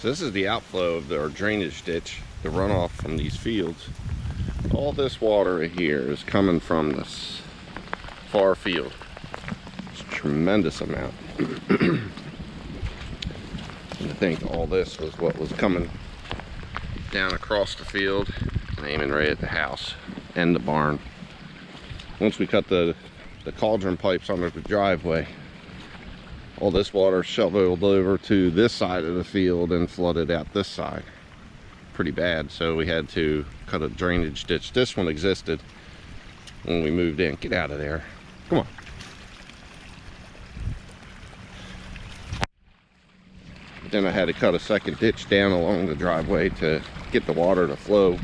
So this is the outflow of our drainage ditch, the runoff from these fields. All this water right here is coming from this far field. It's a tremendous amount. And I think all this was what was coming down across the field and aiming right at the house and the barn. Once we cut the cauldron pipes under the driveway, all this water shoveled over to this side of the field and flooded out this side pretty bad. So we had to cut a drainage ditch. This one existed when we moved in. Get out of there. Come on. Then I had to cut a second ditch down along the driveway to get the water to flow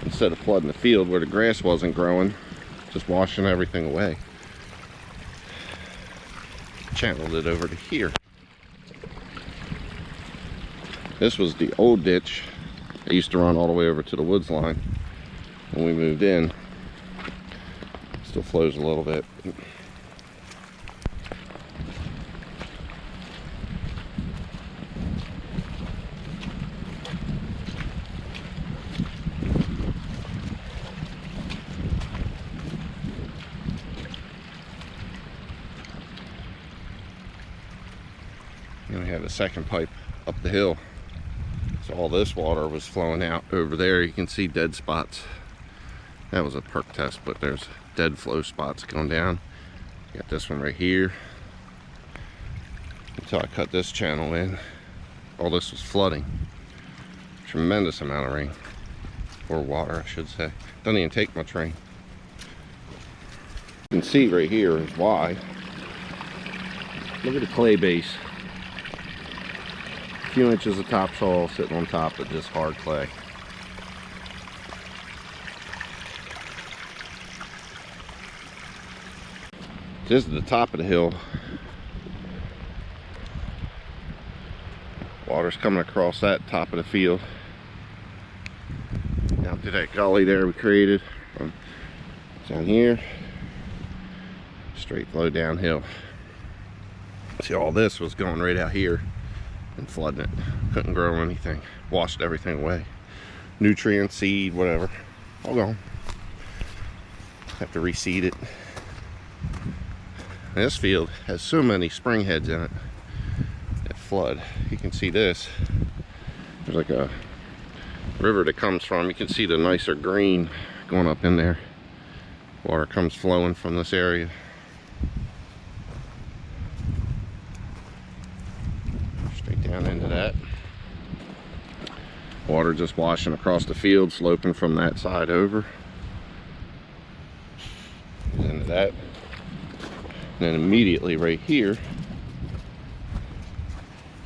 instead of flooding the field where the grass wasn't growing, just washing everything away. Channeled it over to here. This was the old ditch. I used to run all the way over to the woods line when we moved in. Still flows a little bit. And we have a second pipe up the hill. So all this water was flowing out over there. You can see dead spots. That was a perk test, but there's dead flow spots going down. Got this one right here. Until I cut this channel in, all this was flooding. Tremendous amount of rain. Or water, I should say. Doesn't even take much rain. You can see right here is why. Look at the clay base. Few inches of topsoil sitting on top of just hard clay. This is the top of the hill. Water's coming across that top of the field down to that gully there we created from down here, straight flow downhill. See, all this was going right out here and flooding it. Couldn't grow anything. Washed everything away. Nutrients, seed, whatever, all gone. Have to reseed it. And this field has so many spring heads in it that flood. You can see this. There's like a river that comes from. You can see the nicer green going up in there. Water comes flowing from this area. Down into that. Water just washing across the field, sloping from that side over. Into that. And then immediately right here,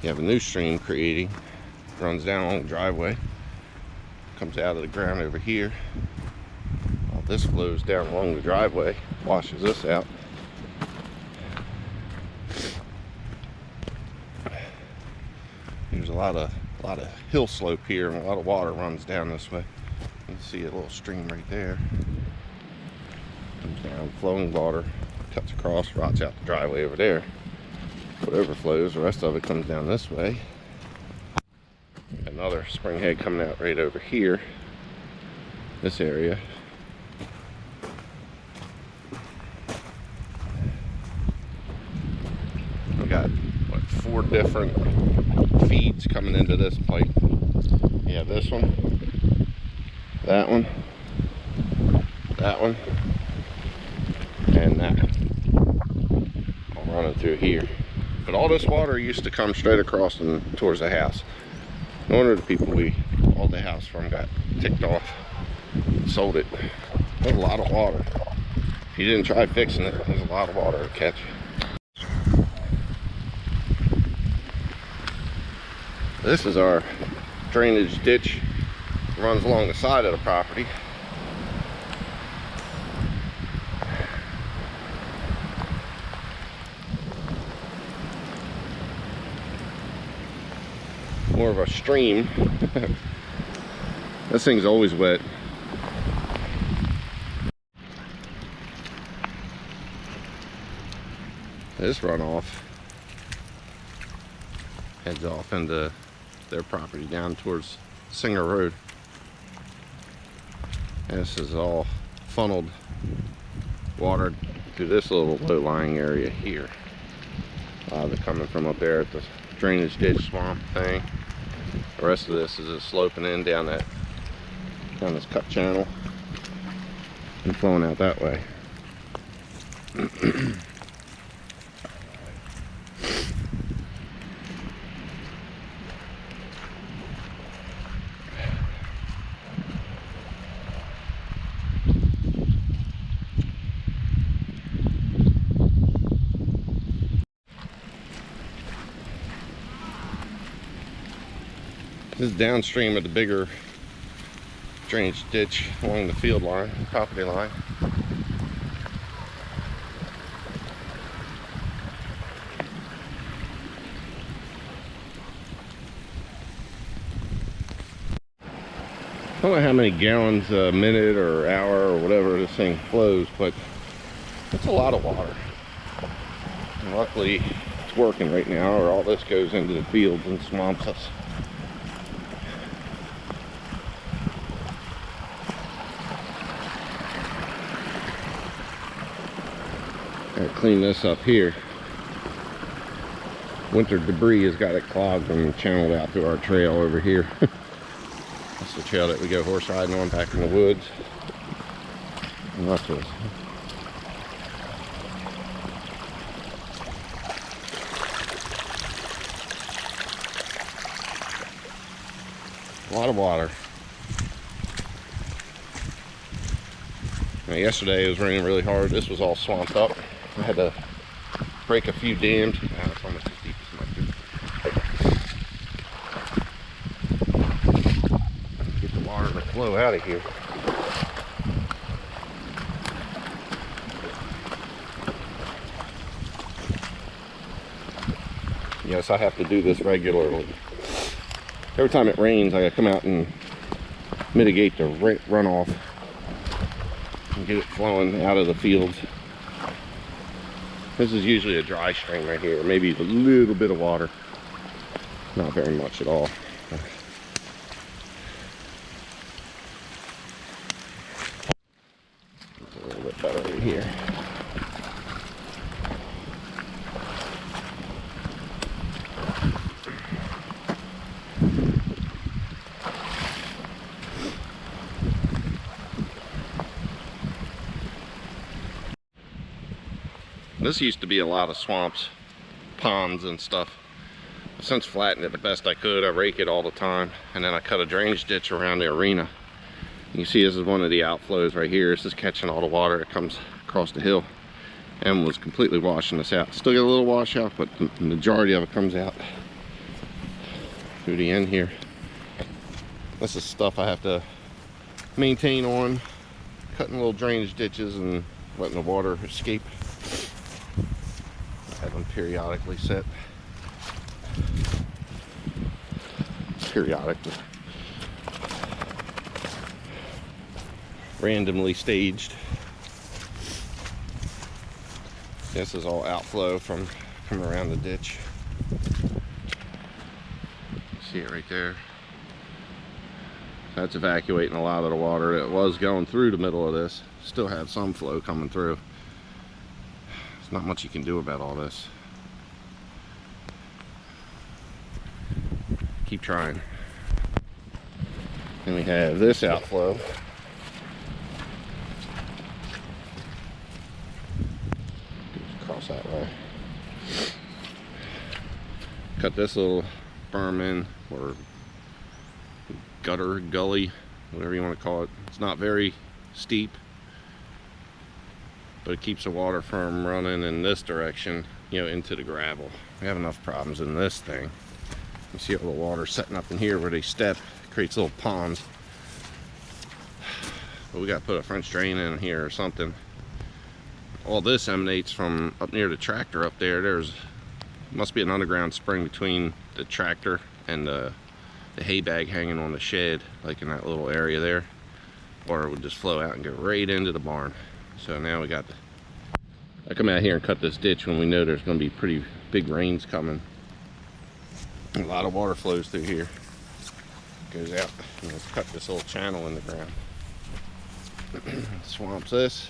you have a new stream creating. Runs down along the driveway. Comes out of the ground over here. All this flows down along the driveway, washes this out. There's a lot of hill slope here, and a lot of water runs down this way. You can see a little stream right there. Comes down, flowing water, cuts across, rots out the driveway over there. What overflows, the rest of it comes down this way. Another spring head coming out right over here, this area. We got, what, 4 different feeds coming into this pipe. You have this one, that one, and that one. All running through here. But all this water used to come straight across and towards the house. No wonder the people we hauled the house from got ticked off and sold it. There's a lot of water. If you didn't try fixing it, there's a lot of water to catch. This is our drainage ditch. It runs along the side of the property. More of a stream. This thing's always wet. This runoff heads off into their property down towards Singer Road. And this is all funneled water to this little low-lying area here. They're coming from up there at the drainage ditch swamp thing. The rest of this is just sloping in down this cut channel and flowing out that way. This is downstream of the bigger drainage ditch along the field line, property line. I don't know how many gallons a minute or hour or whatever this thing flows, but it's a lot of water. And luckily it's working right now, or all this goes into the fields and swamps us. Gotta clean this up here. Winter debris has got it clogged and channeled out through our trail over here. That's the trail that we go horse riding on back in the woods. And watch this. A lot of water. Now, yesterday it was raining really hard. This was all swamped up. I had to break a few dams. It's almost as deep as my boot. Get the water to flow out of here. Yes, I have to do this regularly. Every time it rains, I gotta come out and mitigate the runoff and get it flowing out of the fields. This is usually a dry stream right here, maybe a little bit of water. Not very much at all. It's a little bit better right here. This used to be a lot of swamps, ponds and stuff. I've since flattened it the best I could. I rake it all the time, and then I cut a drainage ditch around the arena. You can see this is one of the outflows right here. This is catching all the water that comes across the hill and was completely washing this out. Still got a little washout, but the majority of it comes out through the end here. This is stuff I have to maintain on, cutting little drainage ditches and letting the water escape. Have them periodically set. Periodically. Randomly staged. This is all outflow from around the ditch. See it right there. That's evacuating a lot of the water that was going through the middle of this. Still have some flow coming through. There's not much you can do about all this. Keep trying. Then we have this outflow. Cross that way. Cut this little berm in, or gutter, gully, whatever you want to call it. It's not very steep, but it keeps the water from running in this direction, you know, into the gravel. We have enough problems in this thing. You see all the water setting up in here where they step, creates little ponds. But we got to put a French drain in here or something. All this emanates from up near the tractor up there. There's must be an underground spring between the tractor and the hay bag hanging on the shed, like in that little area there, or it would just flow out and go right into the barn. So now we got I come out here and cut this ditch when we know there's going to be pretty big rains coming. A lot of water flows through here. Goes out and it's cut this little channel in the ground. Swamps this.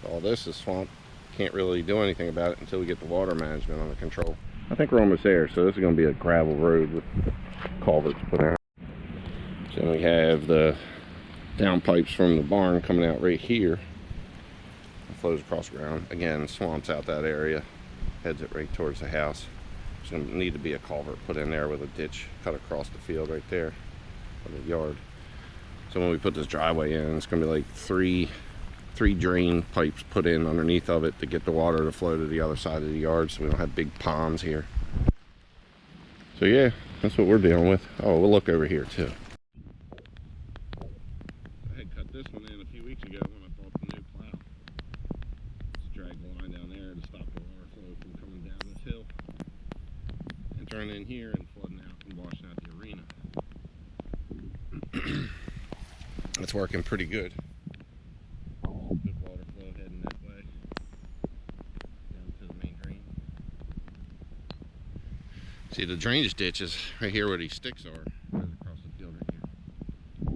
All this is swamp. Can't really do anything about it until we get the water management under control. I think we're almost there. So this is going to be a gravel road with culverts put out. So we have the down pipes from the barn coming out right here. It flows across the ground. Again, swamps out that area. Heads it right towards the house. There's going to need to be a culvert put in there with a ditch cut across the field right there, or the yard. So when we put this driveway in, it's going to be like three drain pipes put in underneath of it to get the water to flow to the other side of the yard, so we don't have big ponds here. So yeah, that's what we're dealing with. Oh, we'll look over here too. I had cut this one in a few weeks ago when I bought the new plow. Just drag the line down there to stop the water flow from coming down this hill and turning in here and flooding out and washing out the arena. It's working pretty good. Good water flow heading that way down to the main drain. See, the drainage ditch is right here where these sticks are, goes across the field right here.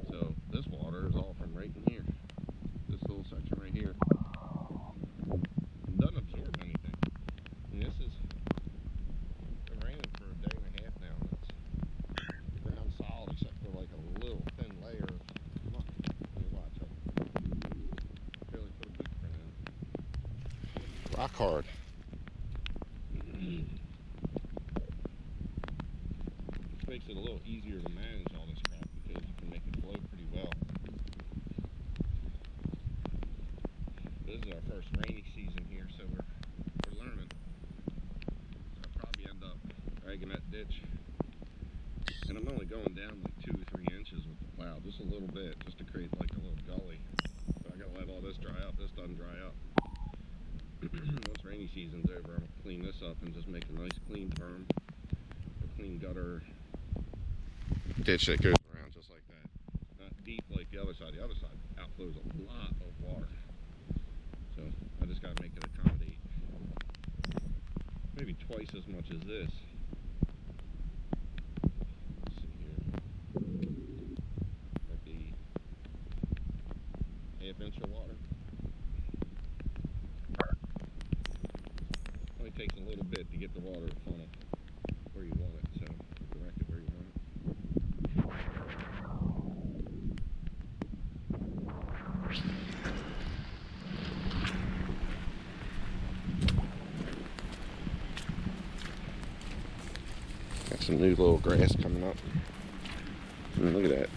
So this water is all from right in here. This little section right here. It doesn't absorb anything. And this is been raining for a day and a half now. It's the ground solid except for like a little thin layer of muck. You watch it. Barely put a boot print in. Rock hard. Makes it a little easier to manage all this crap because you can make it flow pretty well. This is our first rainy season here, so we're learning. So I'll probably end up dragging that ditch. And I'm only going down like 2 or 3 inches with the plow, just a little bit, just to create like a little gully. But I gotta let all this dry up. This doesn't dry up. Once rainy season's over, I'm gonna clean this up and just make a nice clean berm, a clean gutter ditch that goes around just like that. Not deep like the other side. The other side outflows a lot of water. So I just gotta make it accommodate. Maybe twice as much as this. Let's see here. Might be ½ inch of water. Only takes a little bit to get the water to funnel where you want it, so direct it where you want it. Got some new little grass coming up. Look at that.